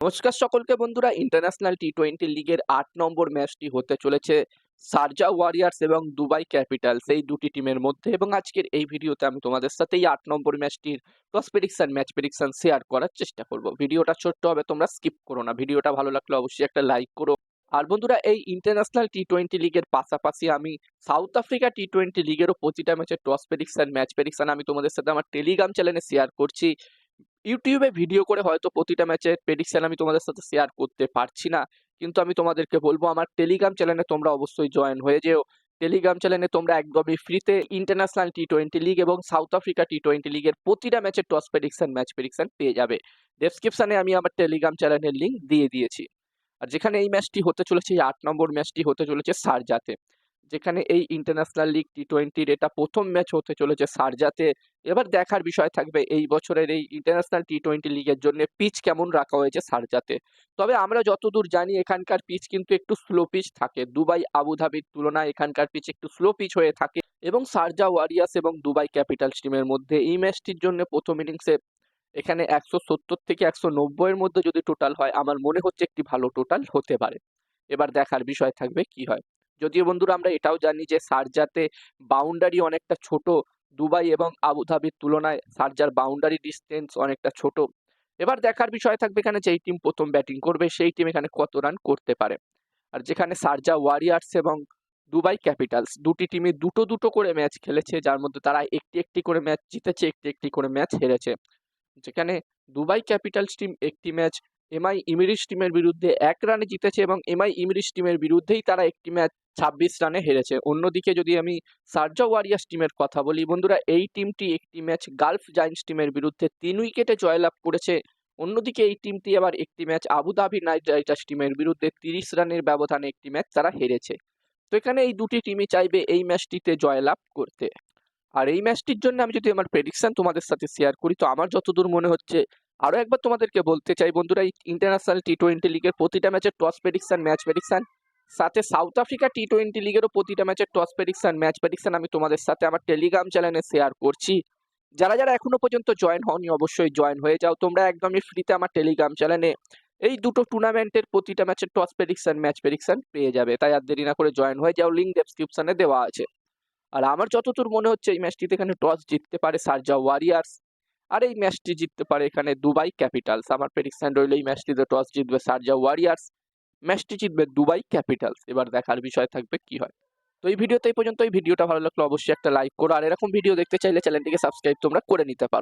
নমস্কার সকলকে বন্ধুরা, ইন্টারন্যাশনাল টি-20 লিগের ৮ নম্বর ম্যাচটি হতে চলেছে শারজা ওয়ারিয়র্স এবং দুবাই ক্যাপিটালস এই দুটি টিমের মধ্যে। এবং আজকের এই ভিডিওতে আমি তোমাদের সাথে এই ৮ নম্বর ম্যাচটির toss prediction, match prediction share করার চেষ্টা করব। ভিডিওটা ছোট্ট হবে, তোমরা স্কিপ করো না। ভিডিওটা ভালো লাগলে অবশ্যই একটা লাইক করো। আর বন্ধুরা, এই ইন্টারন্যাশনাল টি-20 লিগের পাশাপাশি আমি সাউথ আফ্রিকা টি-20 লিগেরও প্রতিটা ম্যাচের টস প্রেডিকশন, ম্যাচ প্রেডিকশন আমি তোমাদের সাথে আমার টেলিগ্রাম চ্যানেলে শেয়ার করছি। ইউটিউবে ভিডিও করে হয়তো প্রতিটা ম্যাচের প্রেডিকশন আমি তোমাদের সাথে শেয়ার করতে পারছি না, কিন্তু আমি তোমাদেরকে বলবো আমার টেলিগ্রাম চ্যানেলে তোমরা অবশ্যই জয়েন হয়ে যেও। টেলিগ্রাম চ্যানেলে তোমরা একদমই ফ্রিতে ইন্টারন্যাশনাল টি-20 লিগ এবং সাউথ আফ্রিকা টি-20 লিগের প্রতিটা ম্যাচের টস প্রেডিকশন, ম্যাচ প্রেডিকশন পেয়ে যাবে। ডেসক্রিপশনে আমি আমার টেলিগ্রাম চ্যানেলের লিঙ্ক দিয়ে দিয়েছি। আর যেখানে এই ম্যাচটি হতে চলেছে, এই ৮ নম্বর ম্যাচটি হতে চলেছে শারজাতে, যেখানে এই ইন্টারন্যাশনাল লিগ টি-20-র এটা প্রথম ম্যাচ হতে চলেছে শারজাতে। এবার দেখার বিষয় থাকবে এই বছরের এই ইন্টারন্যাশনাল টি-20 লিগের জন্য পিচ কেমন রাখা হয়েছে শারজাতে। তবে আমরা যতদূর জানি এখানকার পিচ কিন্তু একটু স্লো পিচ থাকে, দুবাই আবুধাবির তুলনায় এখানকার পিচ একটু স্লো পিচ হয়ে থাকে। এবং শারজা ওয়ারিয়র্স এবং দুবাই ক্যাপিটালস টিমের মধ্যে এই ম্যাচটির জন্য প্রথম ইনিংসে এখানে ১৭০ থেকে ১৯০ এর মধ্যে যদি টোটাল হয়, আমার মনে হচ্ছে একটি ভালো টোটাল হতে পারে। এবার দেখার বিষয় থাকবে কি হয়। যদিও বন্ধুরা আমরা এটাও জানি যে শারজাতে বাউন্ডারি অনেকটা ছোট, দুবাই এবং আবুধাবির তুলনায় শারজার বাউন্ডারি ডিস্টেন্স অনেকটা ছোট। এবার দেখার বিষয় থাকবে এখানে যেই টিম প্রথম ব্যাটিং করবে সেই টিম এখানে কত রান করতে পারে। আর যেখানে শারজা ওয়ারিয়র্স এবং দুবাই ক্যাপিটালস দুটি টিমে দুটো দুটো করে ম্যাচ খেলেছে, যার মধ্যে তারা একটি একটি করে ম্যাচ জিতেছে, একটি একটি করে ম্যাচ হেরেছে। যেখানে দুবাই ক্যাপিটালস টিম একটি ম্যাচ এমআই ইমিরিশ টিমের বিরুদ্ধে ১ রানে জিতেছে এবং এমআই ইমিরিশ টিমের বিরুদ্ধেই তারা একটি ম্যাচ ২৬ রানে হেরেছে। অন্যদিকে যদি আমি শারজা ওয়ারিয়র্স টিমের কথা বলি বন্ধুরা, এই টিমটি একটি ম্যাচ গালফ জায়ান্টস টিমের বিরুদ্ধে ৩ উইকেটে জয়লাভ করেছে। অন্যদিকে এই টিমটি আবার একটি ম্যাচ আবুধাবি নাইট রাইডার্স টিমের বিরুদ্ধে ৩০ রানের ব্যবধানে একটি ম্যাচ তারা হেরেছে। তো এখানে এই দুটি টিমই চাইবে এই ম্যাচটিতে জয়লাভ করতে। আর এই ম্যাচটির জন্য আমি যদি আমার প্রেডিকশন তোমাদের সাথে শেয়ার করি, তো আমার যতদূর মনে হচ্ছে, আরো একবার তোমাদেরকে বলতে চাই বন্ধুরা, এই ইন্টারন্যাশনাল টি-20 লিগের প্রতিটা ম্যাচের টস প্রেডিকশন, ম্যাচ প্রেডিকশন, সাথে সাউথ আফ্রিকা টি-20 লিগেরও প্রতিটা ম্যাচের টস প্রেডিকশন, ম্যাচ প্রেডিকশন আমি তোমাদের সাথে আমার টেলিগ্রাম চ্যানেলে শেয়ার করছি। যারা যারা এখনো পর্যন্ত জয়েন হওনি অবশ্যই জয়েন হয়ে যাও, তোমরা একদমই ফ্রিতে আমার টেলিগ্রাম চ্যানেলে এই দুটো টুর্নামেন্টের প্রতিটা ম্যাচের টস প্রেডিকশন, ম্যাচ প্রেডিকশন পেয়ে যাবে। তাই আর দেরি না করে জয়েন হয়ে যাও, লিঙ্ক ডেসক্রিপশনে দেওয়া আছে। আর আমার যতদূর মনে হচ্ছে এই ম্যাচটিতে এখানে টস জিততে পারে শারজা ওয়ারিয়র্স, আর এই ম্যাচটি জিততে পারে এখানে দুবাই ক্যাপিটালস। আমার প্রেডিকশন রইল এই ম্যাচটিতে টস জিতবে শারজা ওয়ারিয়র্স, ম্যাচটি জিতবে দুবাই ক্যাপিটালস। এবার দেখার বিষয় থাকবে কি হয়। তো এই ভিডিওতে এই পর্যন্ত। এই ভিডিওটা ভালো লাগলো অবশ্যই একটা লাইক করো, আর এরকম ভিডিও দেখতে চাইলে চ্যানেলটিকে সাবস্ক্রাইব তোমরা করে নিতে পারো।